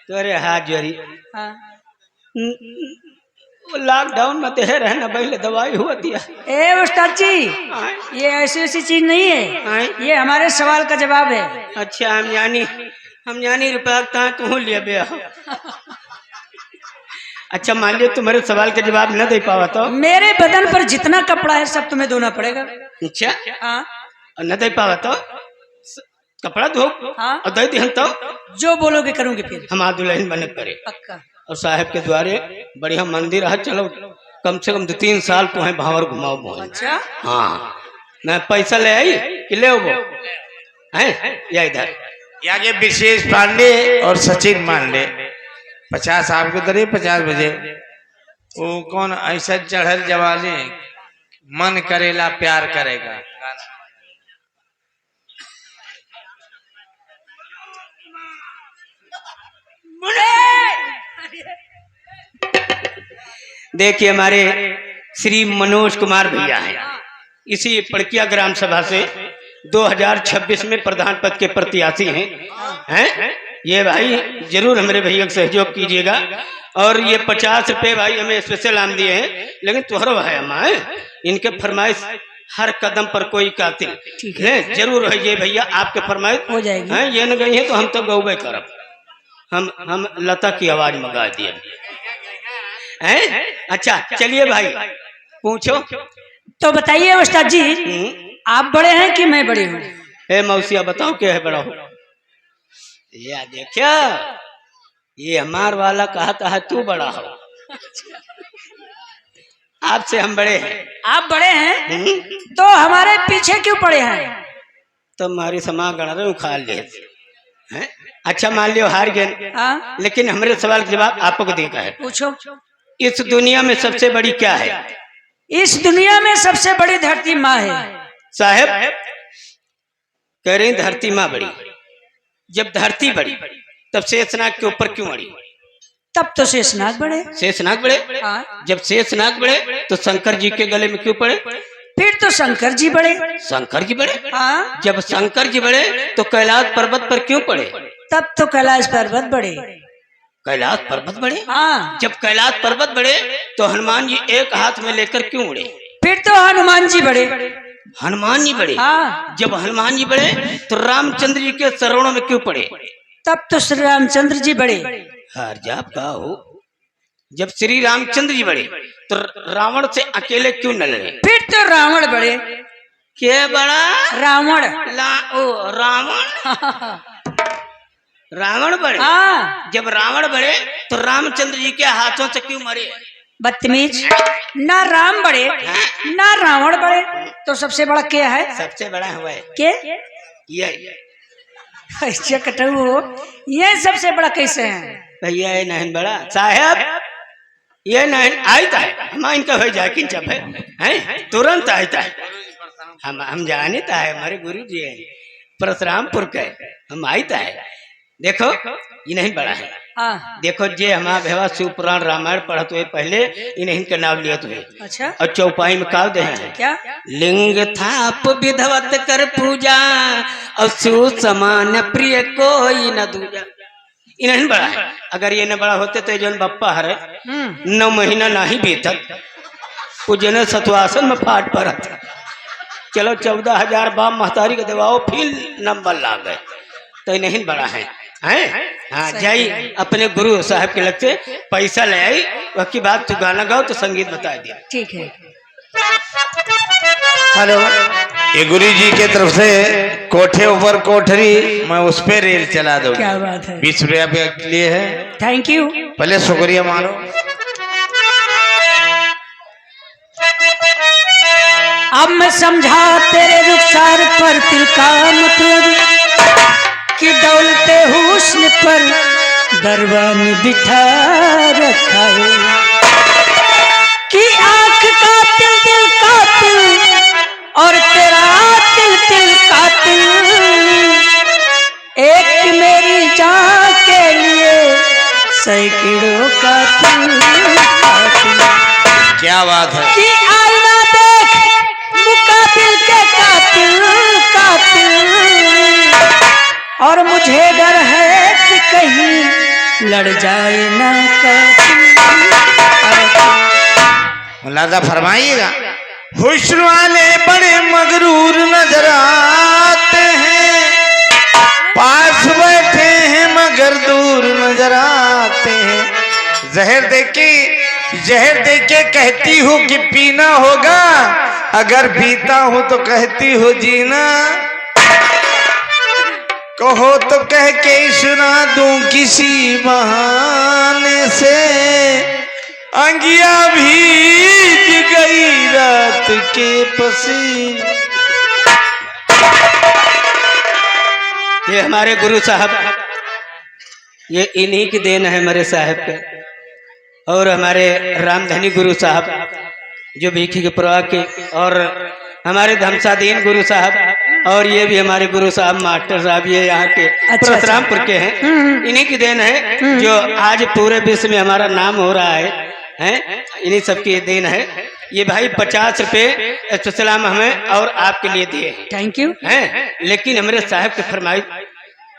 तो अरे हाथ जोरी हाँ। लॉकडाउन में देह रहना पहले दवाई हुआ दिया। ए उस्ताद जी, ये ऐसी ऐसी चीज नहीं है, ये हमारे सवाल का जवाब है। अच्छा हम यानी रुपया कहाँ कहूँ लिया बे। अच्छा मान लियो तुम्हारे सवाल का जवाब न दे पावा तो मेरे बदन पर जितना कपड़ा है सब तुम्हें धोना पड़ेगा। अच्छा हाँ। और न दे पावा तो कपड़ा धो हाँ। और दे दिहन तो जो बोलोगे करूंगी फिर। हम दुल्हन बने करे पक्का। और साहब के द्वारे बढ़िया मंदिर है। चलो कम से कम 2-3 साल तो है भावर घुमाओ मोहन। अच्छा हाँ मैं पैसा ले आई कि ले वो है या इधर आगे विशेष पांडे और सचिन पांडे 50 आपके तरह 50 बजे वो कौन ऐसा चढ़ल जवानी मन करेला प्यार करेगा। देखिए हमारे श्री मनोज कुमार भैया हैं, इसी पड़किया ग्राम सभा से 2026 में प्रधान पद के प्रत्याशी हैं। ये भाई जरूर हमारे भैया का सहयोग कीजिएगा। और ये 50 रुपये भाई हमें स्पेशल आम दिए हैं, लेकिन तुहरा है हमारे इनके फरमाइश हर कदम पर कोई कातिल ठीक है जरूर है। ये भैया आपके फरमाइश हो जाएगी हैं, ये न गई है तो हम तो गौबे करब। हम लता की आवाज मंगा दिए हैं। अच्छा चलिए भाई पूछो तो बताइए उस्ताद जी, आप बड़े हैं कि मैं बड़ी हूँ? हे मौसिया बताओ क्या है बड़ा हो। या देखियो ये हमार वाला कहता है तू बड़ा हो, आपसे हम बड़े हैं। आप बड़े हैं तो हमारे पीछे क्यों पड़े हैं? तो हमारी समा गण रहे खा ले हैं। अच्छा मान लियो हार गए, लेकिन हमारे सवाल का जवाब आपको देगा है। पूछो। इस दुनिया में सबसे बड़ी क्या है? इस दुनिया में सबसे बड़ी धरती माँ है। साहब कह रही धरती माँ बड़ी, जब धरती बड़ी तब शेषनाग के ऊपर क्यों अड़ी? तब तो शेषनाग बड़े। शेषनाग बड़े? जब शेषनाग बड़े तो शंकर जी के गले में क्यों पड़े? फिर तो शंकर जी बड़े। शंकर जी बड़े? जब शंकर जी बड़े तो कैलाश पर्वत पर क्यों पड़े? तब तो कैलाश पर्वत बड़े। कैलाश पर्वत बड़े? जब कैलाश पर्वत बड़े तो हनुमान जी एक हाथ में लेकर क्यों उड़े? फिर तो हनुमान जी बड़े। हनुमान जी बड़े? जब हनुमान जी बड़े तो रामचंद्र जी के चरणों में क्यों पड़े? तब तो श्री रामचंद्र जी बड़े। हर जाप का हो। जब श्री रामचंद्र जी बड़े तो रावण से अकेले क्यों न लड़े? फिर तो रावण बड़े। क्या बड़ा? रावण। रावण रावण बड़े? जब रावण बड़े तो रामचंद्र जी के हाथों से क्यों मरे? बदतमीज, ना राम बड़े ना रावण बड़े तो सबसे बड़ा क्या है? सबसे बड़ा हुआ है क्या? ये ऐसे कटू ये सबसे बड़ा कैसे है? भैया ये नहीं बड़ा साहब, ये नहीं आता है हम इनका हो जाए कि जब है तुरंत आता है। हम जानता है हमारे गुरु जी है परशुरामपुर के, हम आता है। देखो ये नहीं बड़ा है। देखो जे हमारा भेवा शिव पुराण रामायण पढ़त हुए पहले इन्हें के नाम लिया तो है। अच्छा। और चौपाई में काव दे हैं क्या? लिंग थाप विधवत कर पूजा और शिव समान प्रिय कोई न दूजा। इन्हें बड़ा है। अगर ये न बड़ा होते तो जो बप्पा हरे 9 महीना ना ही बीतत पूजन सतवासन में फाट पड़ा था। चलो 14,000 बाप महतारी के दबाओ फिर नंबर ला गए तो इन्हें बड़ा है। हाँ जाई अपने गुरु साहब के लगते पैसा ले आई, वही बात तू गाना गाओ तो संगीत बता दिया। ठीक है। हेलो, ये गुरु जी के तरफ से कोठे ऊपर कोठरी मैं उस पे रेल चला दूँ। क्या बात है? 20 रुपया के लिए है। Thank you. पहले शुक्रिया मानो। अब मैं समझा तेरे रुखसार पर तिल का मतलब कि दौलते हुस्न पर दरबान बिठा रखा है कि आंख का दिल कातिल और तेरा दिल कातिल एक मेरी जान के लिए सैकड़ों कातिल। क्या बात है कि आईना देख मुकाबिल के कातिल और मुझे डर है कि कहीं लड़ जाए ना कभी। मुलाजा फरमाइएगा। हुस्न वाले बड़े मगरूर नजर आते हैं, पास बैठे हैं मगर दूर नजर आते हैं। जहर देके कहती हूँ कि पीना होगा, अगर पीता हूँ तो कहती हो जीना। कहो तो कह के सुना दूं किसी बहाने से, अंगिया भीग गई रात के पसीने। ये हमारे गुरु साहब, ये इन्हीं की देन है मेरे साहब के, और हमारे रामधनी गुरु साहब जो भीखी के प्रवाह के, और हमारे धमसादीन गुरु साहब, और ये भी हमारे गुरु साहब मास्टर साहब, ये यहाँ के परशुरामपुर के हैं। इन्हीं की देन है जो आज पूरे विश्व में हमारा नाम हो रहा है, इन्हीं सबकी देन है। ये भाई 50 रुपए सलाम हमें और आपके लिए दिए हैं, थैंक यू। हैं, लेकिन हमारे साहब के फरमाइश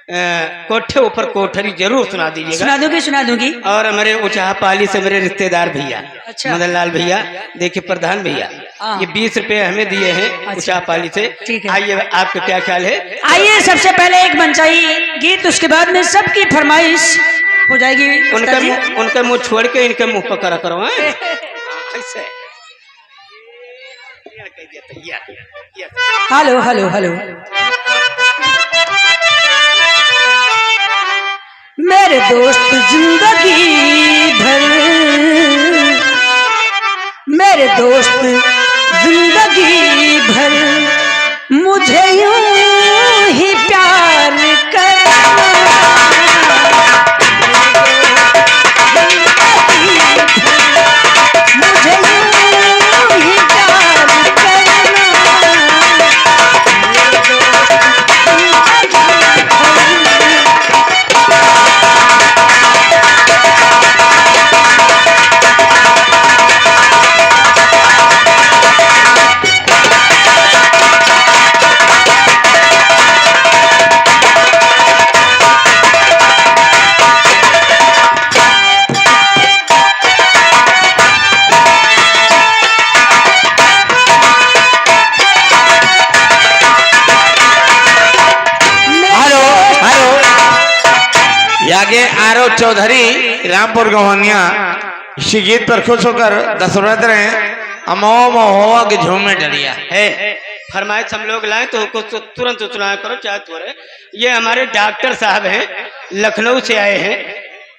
कोठे ऊपर कोठरी जरूर सुना दीजिएगा। सुना दूंगी। और हमारे उचाहा पाली से मेरे रिश्तेदार भैया, अच्छा। मदन लाल भैया, देखिए प्रधान भैया, ये 20 रुपए हमें दिए हैं उचाहा पाली से। ठीक है। आइए, आपका क्या ख्याल है? आइए, सबसे पहले एक मनचाही गीत, उसके बाद में सबकी फरमाइश हो जाएगी। उनका मुंह छोड़ के इनके मुंह पकड़ा करो। ऐसे हेलो हेलो हेलो। मेरे दोस्त जिंदगी भर, मेरे दोस्त जिंदगी भर मुझे यूं ही प्यार करना। मुझे यूं ही प्यार करना। आगे आरव चौधरी रामपुर गवनिया इसी गीत पर खुश होकर 10 रुपए दे रहे हैं। अमो महुआ के झूमे डरिया है फरमाइश हम लोग लाए तो उनको तुरंत सुनाया करो, चाहे तुरंत। ये हमारे डॉक्टर साहब हैं, लखनऊ से आए हैं,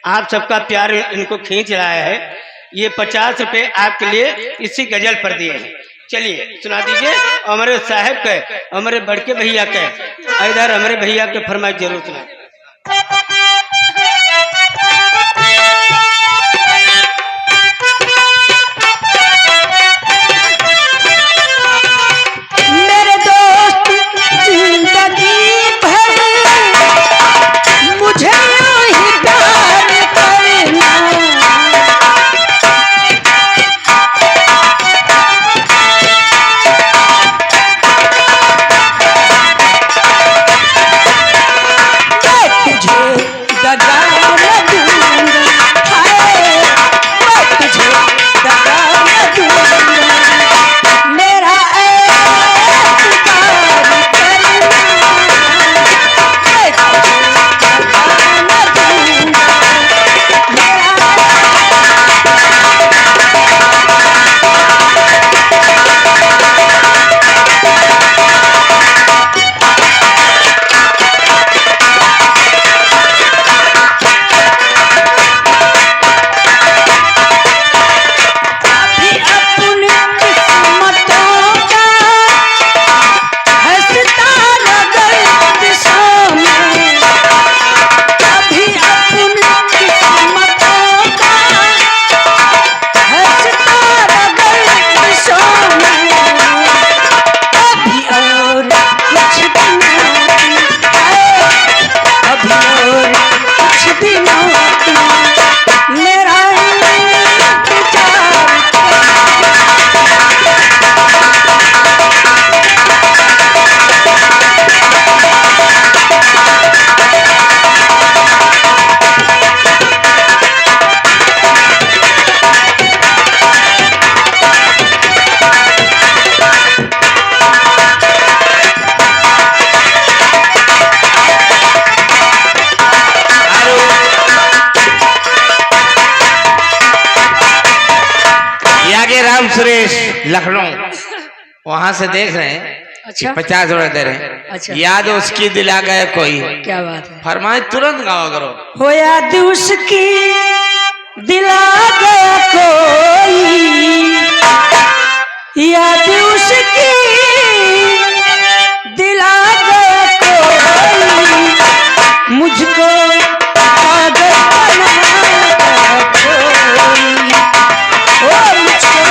आप सबका प्यार इनको खींच रहा है। ये 50 रुपए आपके लिए इसी गजल पर दिए हैं। चलिए सुना दीजिए। हमारे साहब के, हमारे बड़के भैया के, इधर हमारे भैया के फरमाइश जरूर सुना। मेरे दोस्त जिंदगी भर मुझे यूं ही प्यार करना। राजे राम सुरेश लखनऊ वहां से देख रहे हैं अच्छा 50 रुपए दे रहे हैं। अच्छा। याद उसकी दिला गए कोई, क्या बात है। फरमाए तुरंत गाओ करो। हो याद उसकी दिला गया कोई, याद उसकी दिला गया कोई, मुझको पागल बना कोई, ओ मुझको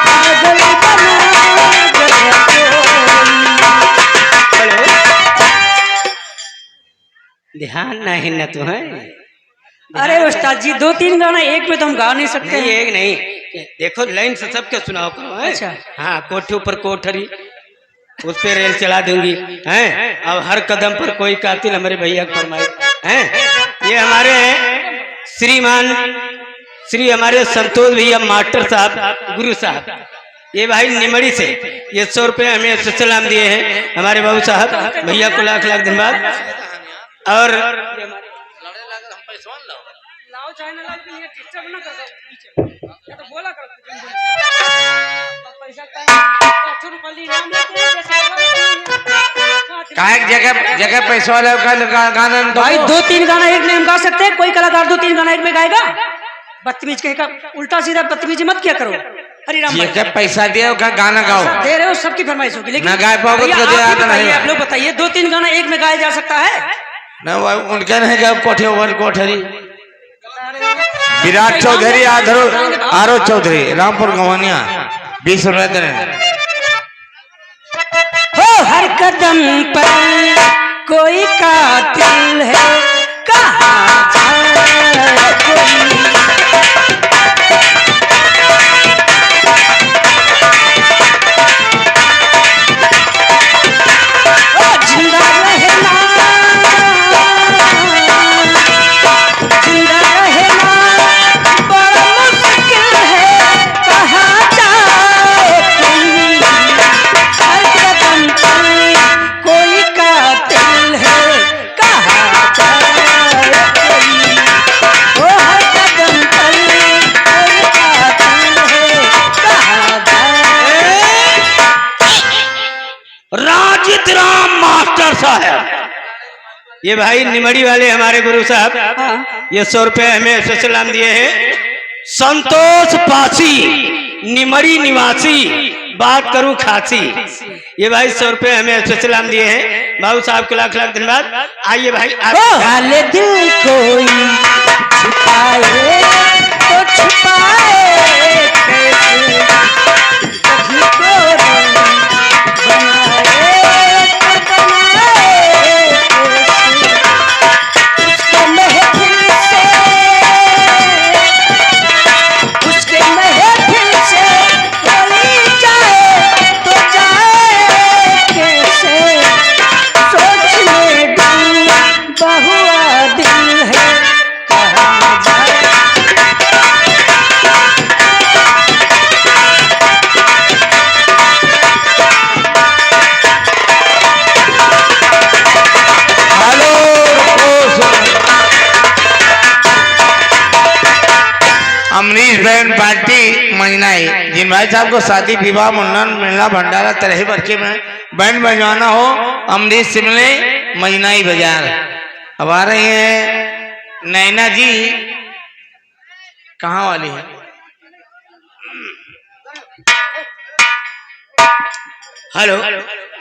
पागल बना गया कोई। ध्यान नहीं न तो है। अरे उस्ताद जी 2-3 गाना एक में तो हम गा नहीं सकते नहीं हैं। एक नहीं, देखो लाइन से सबके सुनाओ करो है? अच्छा। हाँ, कोठे ऊपर कोठरी, उस पे रेल चला दूंगी हैं। अब हर कदम पर कोई कातिल हमारे भैया को फरमाए हैं। ये हमारे श्रीमान श्री हमारे संतोष भैया मास्टर साहब गुरु साहब, ये भाई निमड़ी से ये 100 रुपये हमें सलाम दिए हैं हमारे बाबू साहब। भैया को लाख लाख धन्यवाद। और का एक जगह जगह पैसा वाले का गाना तो भाई 2-3 गाना एक में हम गा सकते हैं। कोई कलाकार 2-3 गाना एक में गाएगा? बदतमीज कहे का, उल्टा सीधा बदतमीजी मत किया करो। हरी राम भाई, जगह पैसा दिया का गाना गाओ। दे रहे हो, सबकी फरमाइश होगी, लेकिन ना गाए पाओगे तो भैया, कभी आप ही आता नहीं। बताइए, आप लोग बताइए 2-3 गाना एक में गाया जा सकता है? न वो उनके नहीं गए कोठे ऊपर कोठरी। विराट चौधरी आरो चौधरी रामपुर गवानिया 20 रुपए दे रहे हैं। हो हर कदम पर कोई कातिल है, कहाँ जाए कोई। ओ जिंदा रहना, जिंदा रहना बड़ा मुश्किल है, कहाँ जाए कोई। हर कदम पर कोई कातिल है, कहाँ जाए कोई। ओ हर कदम पर कोई कातिल है, कहाँ जाए। राजित राम मास्टर साहब, ये भाई निमड़ी वाले हमारे गुरु साहब, ये 100 रुपये हमें सलाम दिए हैं। संतोष पासी निमड़ी निवासी, बात करूं खासी, ये भाई 100 रुपये हमें सलाम दिए हैं। बाबू साहब को लाख लाख धन्यवाद। आइए भाई काले दिल कोई छुपाए तो छुपाए कैसे, कभी को रंग बनाए तो बनाए कैसे। उसके महफिल से, उसके महफिल से कोई जाए तो जाए कैसे। सोचने दिल बहुआ दिल है, कहाँ जाए। हेलो अमरीश बहन पार्टी महिनाई, जिन भाई साहब को शादी विवाह मुंडन मेला भंडारा तरह बच्चे में बैंड बजवाना हो, अमरीश सिमले महिनाई बाजार। अब आ रही है नैना जी, कहाँ वाली है? हेलो,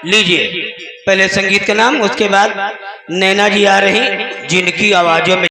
लीजिए पहले संगीत का नाम, उसके बाद नैना जी आ रही जिनकी आवाजों में